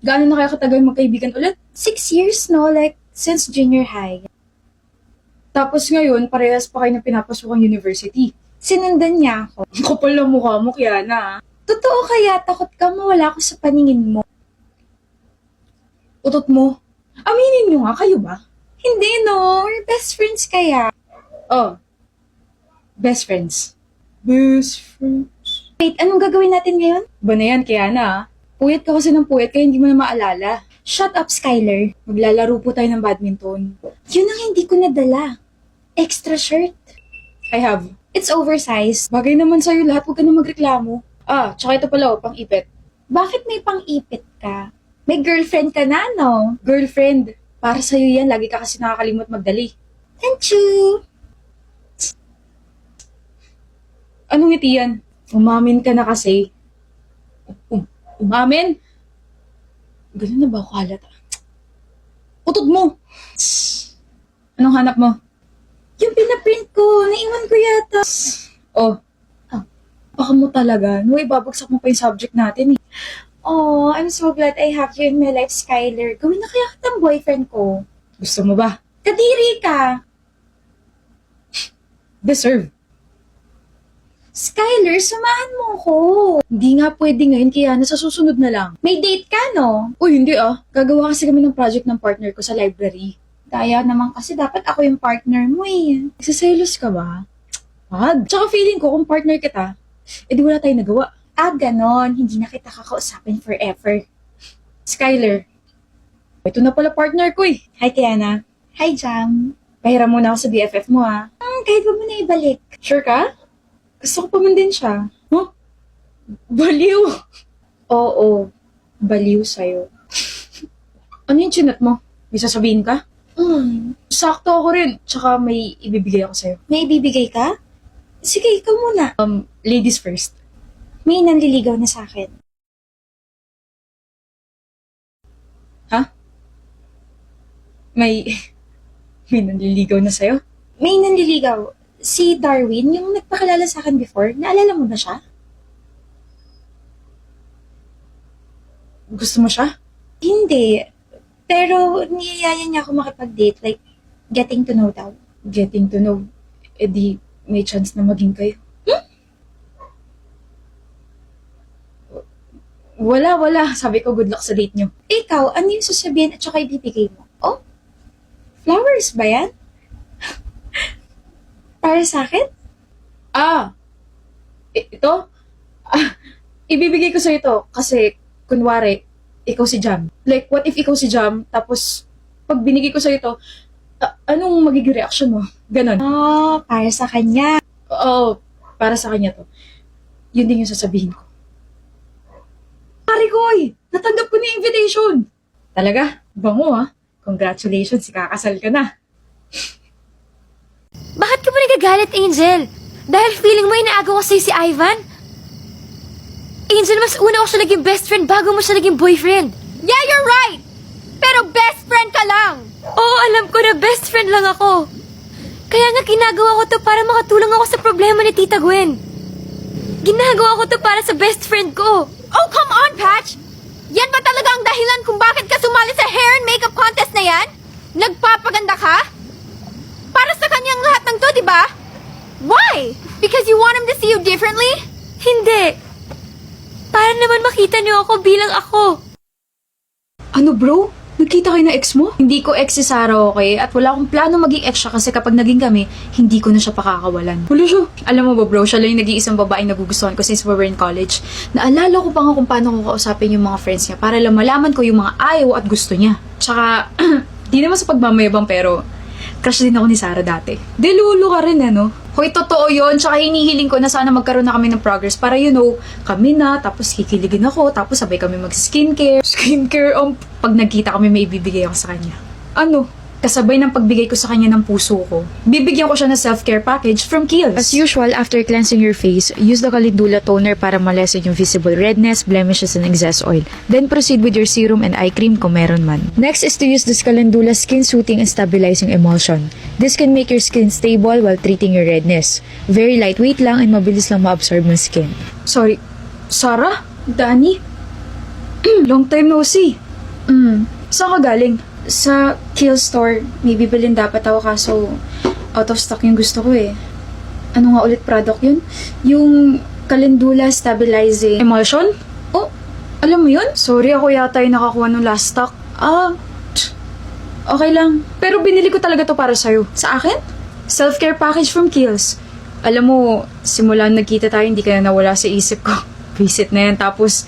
Gaano na kaya katagal magkaibigan ulit? 6 years, no? Like, since junior high. Tapos ngayon, parehas pa kayo na pinapasokang university. Sinundan niya ako. Ang kapal na mukha mo, Kiana. Totoo kaya, takot ka mawala ako sa paningin mo. Utot mo. Aminin nyo nga, kayo ba? Hindi, no? We're best friends kaya. Oh. Best friends. Best friends. Wait, anong gagawin natin ngayon? Ba na yan, Kiana? Puyat ka kasi ng puyat kaya hindi mo na maalala. Shut up, Skyler. Maglalaro po tayo ng badminton. Yun ang hindi ko nadala. Extra shirt. I have. It's oversized. Bagay naman sa'yo lahat, huwag ka na magreklamo. Ah, tsaka ito pala, pang ipit. Bakit may pang-ipit ka? May girlfriend ka na, no? Girlfriend, para sa'yo yan, lagi ka kasi nakakalimot magdali. Thank you. Anong ngiti yan? Umamin ka na kasi. Umamin? Ganun na ba ako halata? Utod mo! Anong hanap mo? Yung pinaprint ko, naiwan ko yata. Oh. Baka mo talaga. No, ibabagsak mo pa yung subject natin eh. Oh, I'm so glad I have you in my life, Skyler. Gawin na kaya kitang boyfriend ko. Gusto mo ba? Kadiri ka. Deserve. Skyler, samahan mo ko. Hindi nga pwede ngayon, kaya nasa susunod na lang. May date ka, no? Uy, hindi ah. Gagawa kasi kami ng project ng partner ko sa library. Daya naman kasi dapat ako yung partner mo eh. Nagsiselos ka ba? Wag. Tsaka feeling ko kung partner kita, edi wala tayong nagawa. Ah, ganon. Hindi na kita kakausapin forever. Skyler. Ito na pala partner ko eh. Hi, Kiana. Hi, Jam. Pahiram muna ako sa BFF mo ha. Kahit wag mo na ibalik. Sure ka? Gusto ko pa man din siya. Huh? Baliw! Oo. Baliw sa'yo. Ano yung chinat mo? May sasabihin ka? Sakto ako rin. Tsaka may ibibigay ako sa'yo. May ibibigay ka? Sige, ikaw muna. Ladies first. May nanliligaw na sa akin. Ha? May nanliligaw na sa'yo? May nanliligaw. Si Darwin, yung nagpakilala sa akin before. Naalala mo ba siya? Gusto mo siya? Hindi. Pero niyayaya niya ako makipag-date. Like, getting to know daw. Getting to know. Eh di, may chance na maging kayo. Wala. Sabi ko, good luck sa date nyo. Ikaw, ano yung sasabihin at saka ibibigay mo? Oh? Flowers ba yan? Para sa akin? Ito? Ibibigay ko sa ito kasi, kunwari, ikaw si Jam. Like, what if ikaw si Jam, tapos, pag binigay ko sa ito, anong magiging reaction mo? Ganon. Oh, para sa kanya. Oo, para sa kanya to. Yun din yung sasabihin ko. Pare ko, natanggap ko na yung invitation. Talaga? Bango ha? Congratulations, ikakasal ka na. Bakit ka ba nagagalit, Angel? Dahil feeling mo inaagaw ko sa'yo si Ivan? Angel, mas una ko siya naging best friend bago mo siya naging boyfriend. Yeah, you're right! Pero best friend ka lang! Oo, alam ko na best friend lang ako. Kaya nga ginagawa ko to para makatulong ako sa problema ni Tita Gwen. Ginagawa ko to para sa best friend ko. Oh, come on, Patch! Yan ba talaga ang dahilan kung bakit ka sumali sa hair and makeup contest na yan? Nagpapaganda ka? Para sa kanyang lahat ng to, di ba? Why? Because you want him to see you differently? Hindi. Para naman makita niyo ako bilang ako. Ano bro? Nagkita kayo na ex mo? Hindi ko ex si Sarah, okay? At wala akong plano maging ex siya kasi kapag naging kami, hindi ko na siya pakakawalan. Wala siya. Alam mo ba bro, siya lang yung nag-iisang babaeng nagugustuhan ko since we were in college. Naalala ko pa nga kung paano ko kausapin yung mga friends niya para lang malaman ko yung mga ayaw at gusto niya. Tsaka, di naman sa pagmamayabang pero crush din ako ni Sarah dati. Delulo ka rin ano? Hoy, totoo yun. Tsaka hinihiling ko na sana magkaroon na kami ng progress para kami na, tapos kikiligin ako, tapos sabay kami mag-skincare. Skincare, pag nagkita kami may ibibigay ako sa kanya. Ano? Kasabay ng pagbigay ko sa kanya ng puso ko. Bibigyan ko siya ng self-care package from Kiehl's. As usual, after cleansing your face, use the Calendula toner para ma-lessen yung visible redness, blemishes, and excess oil. Then proceed with your serum and eye cream kung meron man. Next is to use this Calendula skin soothing and stabilizing emulsion. This can make your skin stable while treating your redness. Very lightweight lang and mabilis lang ma-absorb ng skin. Sorry. Sarah? Danny? Long time no see. Saan ka galing? Sa Kill Store. May bibilin dapat ako kaso out of stock yung gusto ko eh. Ano nga ulit product yun? Yung Calendula Stabilizing Emulsion? Oh, alam mo yun? Sorry, ako yata yung nakakuha ng last stock. Okay lang. Pero binili ko talaga to para sa'yo. Sa akin? Self-care package from Kiehl's. Alam mo, simula nagkita tayo, hindi ka na nawala sa isip ko. Visit na yan. Tapos,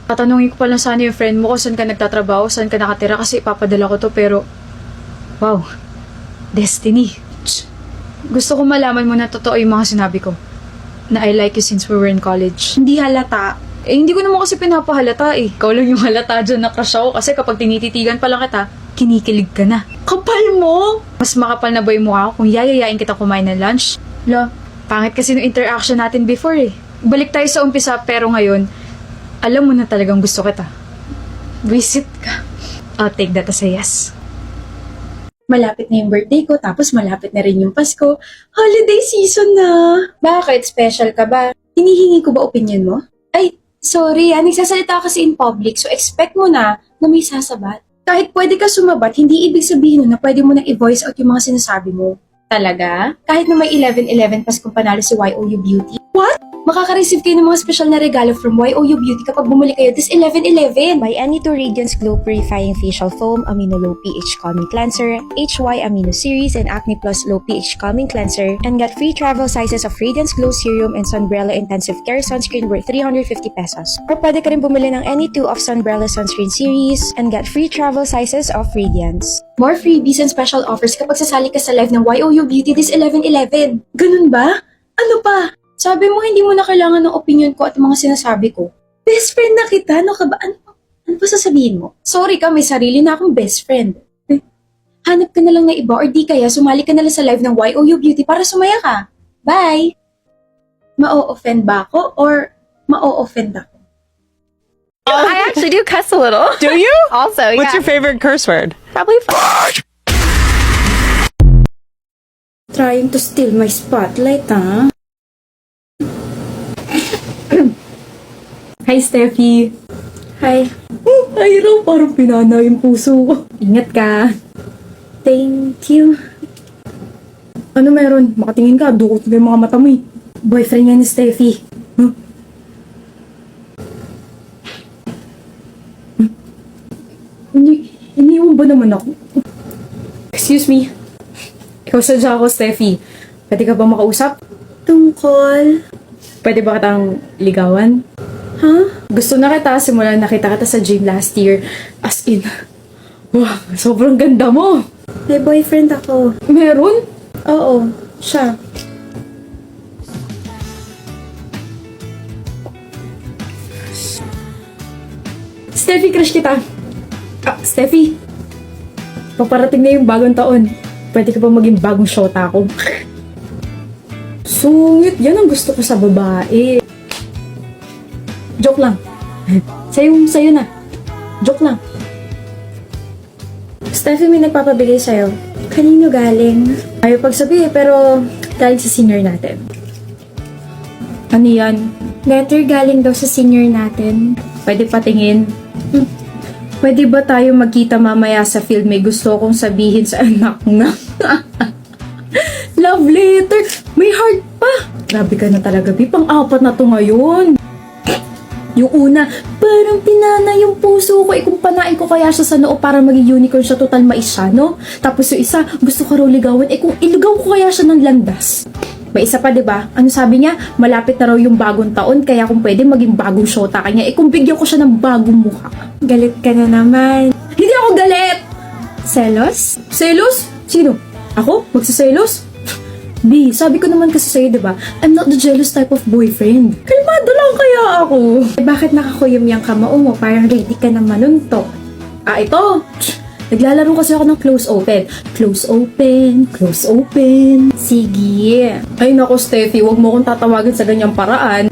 patanungin ko pa lang sana yung friend mo kung saan ka nagtatrabaho, saan ka nakatira kasi ipapadala ko to pero wow, destiny. Gusto ko malaman mo na totoo yung mga sinabi ko. Na I like you since we were in college. Hindi halata. Hindi ko naman kasi pinapahalata eh. Ikaw lang yung halata dyan na crush ako kasi kapag tinititigan pa lang kita, kinikilig ka na. Kapal mo! Mas makapal na ba yung mukha ko kung yayayain kita kumain ng lunch? Pangit kasi yung interaction natin before eh. Balik tayo sa umpisa pero ngayon, alam mo na talagang gusto kita. Visit ka. I'll take that as a yes. Malapit na yung birthday ko, tapos malapit na rin yung Pasko. Holiday season na! Bakit? Special ka ba? Hinihingi ko ba opinion mo? Ay, sorry nagsasalita kasi in public, so expect mo na may sasabat. Kahit pwede ka sumabat, hindi ibig sabihin nun na pwede mo na i-voice out yung mga sinasabi mo. Talaga? Kahit na may 11-11 Paskong panalo si YOU Beauty? What? Makaka-receive kayo ng mga special na regalo from YOU Beauty kapag bumuli kayo this 11-11. By Any2 Radiance Glow Purifying Facial Foam, Amino Low pH Calming Cleanser, HY Amino Series, and Acne Plus Low pH Calming Cleanser, and get free travel sizes of Radiance Glow Serum and Sunbrella Intensive Care Sunscreen worth 350 pesos. Or pwede ka rin bumili ng any 2 of Sunbrella Sunscreen Series and get free travel sizes of Radiance. More freebies and special offers kapag sasali ka sa live ng YOU Beauty this 11-11. Ganun ba? Ano pa? Sabi mo hindi mo na kailangan ng opinion ko at mga sinasabi ko. Best friend na kita? Ano ka ba? Ano pa sasabihin mo? Sorry ka, may sarili na akong best friend. Hanap ka na lang na iba or di kaya sumali ka na lang sa live ng YOU Beauty para sumaya ka. Bye! Ma-o-offend ba ako or ma-o-offend ako? I actually do cuss a little. Do you? Also, yeah. What's your favorite curse word? Probably fun. Trying to steal my spotlight, ha? Hi, Steffi. Hi. Ay, raw, parang pinana yung puso ko. Ingat ka. Thank you. Ano meron? Makatingin ka, dukot na yung mga mata mo eh. Boyfriend niya ni Steffi. Iniiwan ba naman ako? Excuse me. Ikaw sadya ako, Steffi. Pwede ka ba makausap? Tungkol? Pwede ba kitang ligawan? Ha? Gusto na kita simula nakita kita sa gym last year. As in, wow, sobrang ganda mo. May boyfriend ako. Meron? Oo, siya. Steffi, crush kita. Steffi, paparating na yung bagong taon. Pwede ka ba maging bagong shota ko? Sungit, yan ang gusto ko sa babae. Joke lang. Sa'yo na. Joke lang. Steffi, may nagpapabigay sa'yo. Kanino galing? Ayaw pagsabi pero galing sa senior natin. Ano yan? Letter galing daw sa senior natin. Pwede patingin. Pwede ba tayo magkita mamaya sa field? May gusto kong sabihin sa anak na. Love letter! May heart pa! Grabe ka na talaga, Bi. Pang-apat na to ngayon. Yung una, parang pinana yung puso ko. Kung panain ko kaya siya sa noo para maging unicorn siya, total mais siya, no? Tapos yung isa, gusto ko raw ligawan. Kung iligaw ko kaya siya ng landas. May isa pa, diba? Ano sabi niya? Malapit na raw yung bagong taon, kaya kung pwede maging bagong shota kanya. Kung bigyan ko siya ng bagong mukha. Galit ka na naman. Hindi ako galit! Selos? Selos? Sino? Ako? Magsaselos? B, sabi ko naman kasi sa'yo, diba? I'm not the jealous type of boyfriend. Kalmado lang kaya ako. Bakit nakakuyom yung kamao mo? Parang ready ka na manuntok. Ito! Naglalaro kasi ako ng close open. Close open, close open. Sige. Ay nako, Steffi, wag mo akong tatawagan sa ganyang paraan.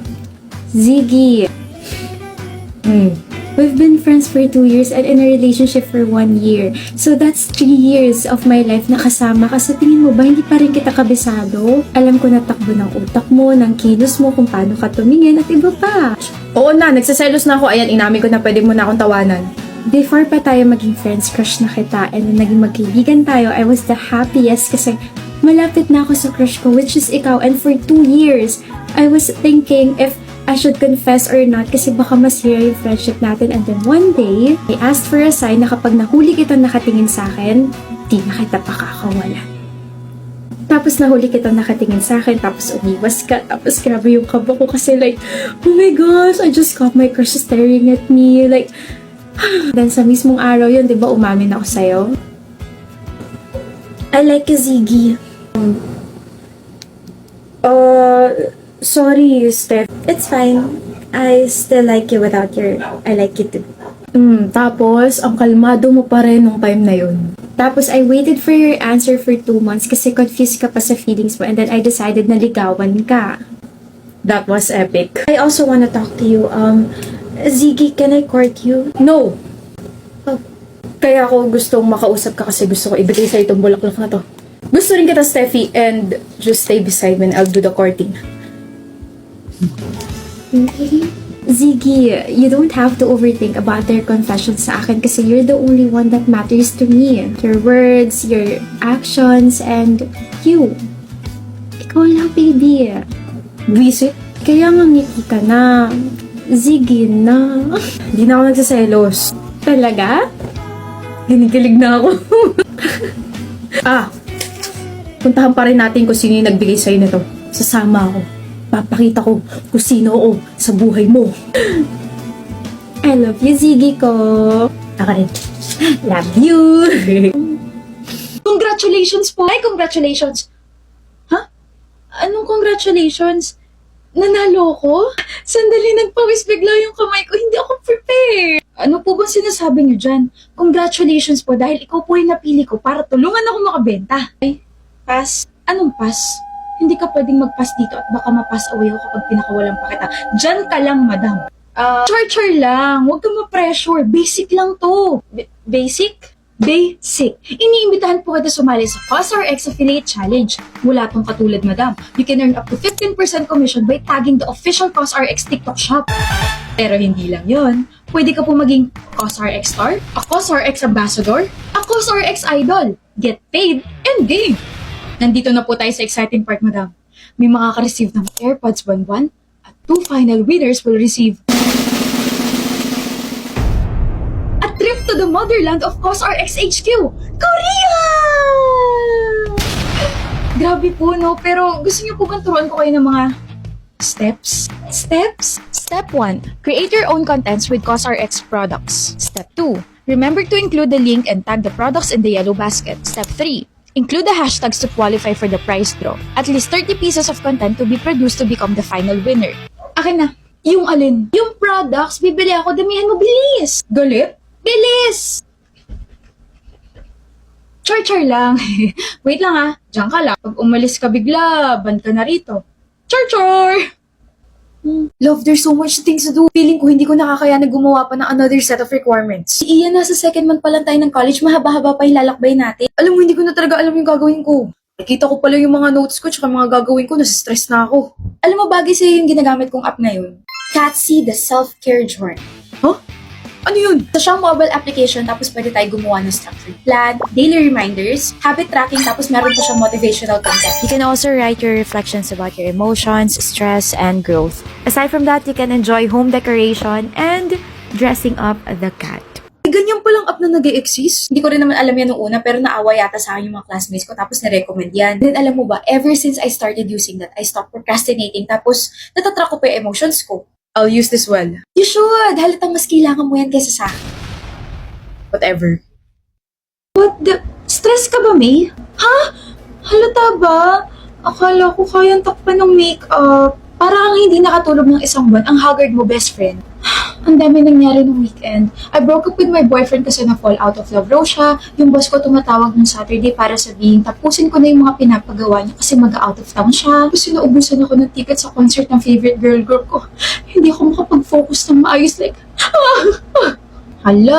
Ziggy. We've been friends for 2 years and in a relationship for 1 year. So that's 3 years of my life na kasama ka. Sa tingin mo ba, hindi pa rin kita kabisado? Alam ko na takbo ng utak mo, ng kilos mo, kung paano ka tumingin at iba pa. Oo na, nagsaselos na ako. Ayan, inamin ko na pwede mo na akong tawanan. before pa tayo maging friends, crush na kita. And then naging magkaibigan tayo, I was the happiest kasi malapit na ako sa crush ko, which is ikaw. And for 2 years, I was thinking if I should confess or not kasi baka masira yung friendship natin. And then one day, I asked for a sign na kapag nahuli kita nakatingin sa akin, di na kita pakakawalan. Tapos nahuli kita nakatingin sa akin, tapos umiwas ka, tapos grabe yung kaba ko kasi like, oh my gosh, I just caught my crush staring at me, like, then sa mismong araw yun, di ba umamin ako sa'yo? I like you, Ziggy. Sorry, Steph. It's fine. I still like you without your I like you too. Tapos, ang kalmado mo pa rin nung time na yun. Tapos, I waited for your answer for 2 months kasi confused ka pa sa feelings mo and then I decided na ligawan ka. That was epic. I also wanna talk to you. Ziggy, can I court you? No! Kaya ako gustong makausap ka kasi gusto ko ibigay sa'yo itong bulaklak na to. Gusto rin kita, Steffi, and just stay beside me and I'll do the courting. Ziggy, you don't have to overthink about their confessions sa akin kasi you're the only one that matters to me. Your words, your actions, and you. Ikaw lang, baby. Visit? Kaya nga ngiti ka na. Ziggy na. Hindi na ako nagsaselos. Talaga? Ginigilig na ako. Puntahan pa rin natin kung sino yung nagbigay sa'yo nito. Sasama ako. Papakita ko kung sino ako sa buhay mo. I love you, Ziggy ko. Ako rin. Love you. Congratulations po! Ay, congratulations! Ha? Anong congratulations? Nanalo ko? Sandali, nagpawis bigla yung kamay ko. Hindi ako prepared. Ano po bang sinasabi niyo dyan? Congratulations po dahil ikaw po yung napili ko para tulungan ako makabenta. Ay, pass? Anong pass? Hindi ka pwedeng mag-pass dito at baka ma-pass away ako kapag pinakawalan pa kita. Diyan ka lang, madam. Char-char lang. Huwag kang ma-pressure. Basic lang to. Basic? Basic. Iniimbitahan po kita sumali sa CosRX Affiliate Challenge. Wala tong katulad, madam. You can earn up to 15% commission by tagging the official CosRX TikTok shop. Pero hindi lang yon. Pwede ka po maging CosRX Star, a CosRX Ambassador, a CosRX Idol. Get paid and game. Nandito na po tayo sa exciting part, madam. May makaka-receive ng AirPods 1-1 at 2 final winners will receive a trip to the motherland of CosRX HQ, Korea! Grabe po, no? Pero gusto niyo po bang turuan ko kayo ng mga steps? Steps? Step 1. Create your own contents with CosRX products. Step 2. Remember to include the link and tag the products in the yellow basket. Step 3. Include the hashtags to qualify for the prize draw. At least 30 pieces of content to be produced to become the final winner. Akin na. Yung alin? Yung products, bibili ako, damihan mo, bilis! Galit? Bilis! Char-char lang. Wait lang ha, diyan ka lang. Pag umalis ka bigla, ban ka na rito. Char-char! Love, there's so much things to do. Feeling ko hindi ko nakakaya na gumawa pa ng another set of requirements. Si Ian, nasa second month pa lang tayo ng college, mahaba-haba pa yung lalakbay natin. Alam mo, hindi ko na talaga alam yung gagawin ko. Nakita ko pala yung mga notes ko tsaka mga gagawin ko, nasa-stress na ako. Alam mo, bagay sa'yo yung ginagamit kong app na yun. Catsy, the self-care journal. Huh? Ano yun? Sa siyang mobile application, tapos pwede tayo gumawa ng structured plan, daily reminders, habit tracking, tapos meron pa siyang motivational content. You can also write your reflections about your emotions, stress, and growth. Aside from that, you can enjoy home decoration and dressing up the cat. Ganyan palang app na nag-e-exist. Hindi ko rin naman alam yan nung una, pero naawa yata sa akin yung mga classmates ko, tapos na-recommend yan. Then alam mo ba, ever since I started using that, I stopped procrastinating, tapos natatrack ko pa yung emotions ko. I'll use this well. You should! Halatang mas kailangan mo yan kaysa sa akin. Whatever. What the? Stress ka ba, May? Ha? Halata ba? Akala ko kayang takpan ng makeup. Parang hindi nakatulog ng isang buwan ang haggard mo, best friend. Ang dami nangyari ng weekend. I broke up with my boyfriend kasi na-fall out of love raw siya. Yung boss ko tumatawag ng Saturday para sabihin tapusin ko na yung mga pinapagawa niya kasi mag-out of town siya. Tapos naubusan ako ng ticket sa concert ng favorite girl group ko. Hindi ako makapag-focus ng maayos like, hala.